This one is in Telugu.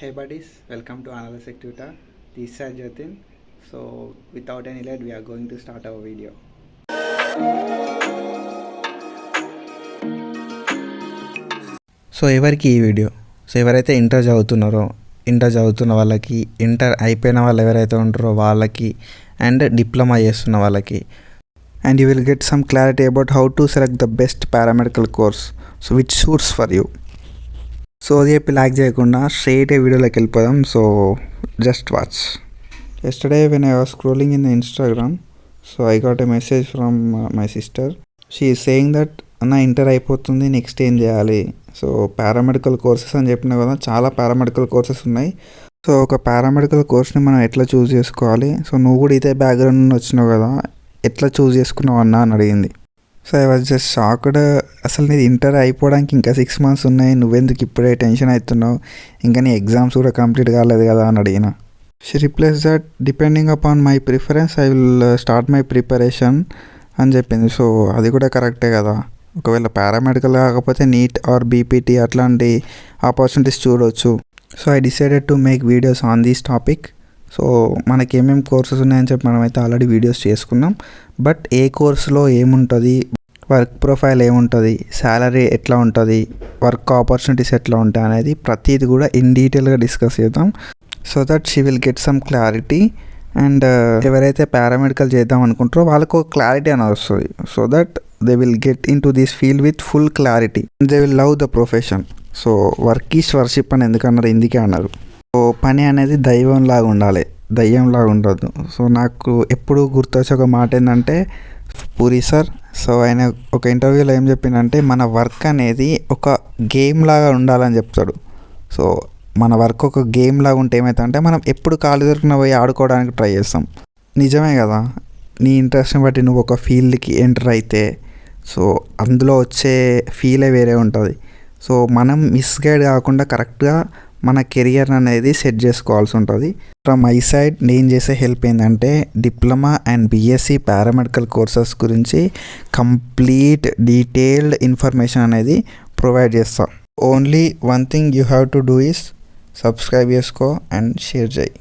Hey buddies, welcome to another Sectuta. This is Jatin. So without any delay, we are going to start our video. So ఎవరికి ఈ వీడియో? సో ఎవరైతే ఇంటర్ చదువుతున్న వాళ్ళకి, ఇంటర్ అయిపోయిన వాళ్ళు ఎవరైతే ఉంటారో వాళ్ళకి, అండ్ డిప్లొమా చేస్తున్న వాళ్ళకి, and you will get some clarity about how to select the best paramedical course so which suits for you. So అది చెప్పి లాక్ చేయకుండా స్ట్రైట్ వీడియోలోకి వెళ్ళిపోదాం. So just watch. Yesterday when I was scrolling in Instagram, so I got a message from my sister. She is saying that అన్న ఇంటర్ అయిపోతుంది, నెక్స్ట్ ఏం చేయాలి? సో పారామెడికల్ కోర్సెస్ అని చెప్పినా కదా, చాలా పారామెడికల్ కోర్సెస్ ఉన్నాయి. సో ఒక పారామెడికల్ కోర్స్ని మనం ఎట్లా చూస్ చేసుకోవాలి? సో నువ్వు కూడా ఇదే బ్యాక్గ్రౌండ్ నుండి వచ్చినావు కదా, ఎట్లా చూస్ చేసుకున్నావు అన్న అని అడిగింది. So I was just shocked. అసలు నీది ఇంటర్ అయిపోవడానికి ఇంకా 6 months ఉన్నాయి, నువ్వెందుకు ఇప్పుడే టెన్షన్ అవుతున్నావు? ఇంకా నీ ఎగ్జామ్స్ కూడా కంప్లీట్ కాలేదు కదా అని అడిగిన. She replace that depending upon my preference I will start my preparation అని చెప్పింది. సో అది కూడా కరెక్టే కదా. ఒకవేళ పారామెడికల్ కాకపోతే నీట్ ఆర్ బీపీటీ అట్లాంటి ఆపర్చునిటీస్ చూడవచ్చు. So I decided to make videos on this topic. So మనకి ఏమేమి కోర్సెస్ ఉన్నాయని చెప్పి మనమైతే ఆల్రెడీ వీడియోస్ చేసుకున్నాం. బట్ ఏ కోర్సులో ఏముంటుంది, వర్క్ ప్రొఫైల్ ఏముంటుంది, శాలరీ ఎట్లా ఉంటుంది, వర్క్ ఆపర్చునిటీస్ ఎట్లా ఉంటాయి అనేది ప్రతిది కూడా ఇన్ డీటెయిల్గా డిస్కస్ చేద్దాం. So that she will get some clarity. And ఎవరైతే పారామెడికల్ చేద్దాం అనుకుంటారో వాళ్ళకు ఒక క్లారిటీ అనేది వస్తుంది. So that they will get in to this field with full clarity. They will love the profession. So work is worship అని ఎందుకన్నారు? ఇందుకే అన్నారు. సో పని అనేది దైవంలాగా ఉండాలి, దయ్యంలాగా ఉండదు. సో నాకు ఎప్పుడు గుర్తొచ్చే ఒక మాట ఏంటంటే పూరి సార్. సో ఆయన ఒక ఇంటర్వ్యూలో ఏం చెప్పిందంటే మన వర్క్ అనేది ఒక గేమ్ లాగా ఉండాలని చెప్తాడు. సో మన వర్క్ ఒక గేమ్ లాగా ఉంటే ఏమవుతుందంటే మనం ఎప్పుడు ఖాళీ దొరికిన పోయి ఆడుకోవడానికి ట్రై చేస్తాం. నిజమే కదా. నీ ఇంట్రెస్ట్ని బట్టి నువ్వు ఒక ఫీల్డ్కి ఎంటర్ అయితే సో అందులో వచ్చే ఫీలే వేరే ఉంటుంది. సో మనం మిస్గైడ్ కాకుండా కరెక్ట్గా మన కెరియర్ అనేది సెట్ చేసుకోవాల్సి ఉంటుంది. ఫ్రమ్ మై సైడ్ నేను చేసే హెల్ప్ ఏంటంటే diploma and BSc paramedical courses గురించి కంప్లీట్ డీటెయిల్డ్ ఇన్ఫర్మేషన్ అనేది ప్రొవైడ్ చేస్తాను. Only one thing you have to do is subscribe చేసుకో అండ్ షేర్ చేయి.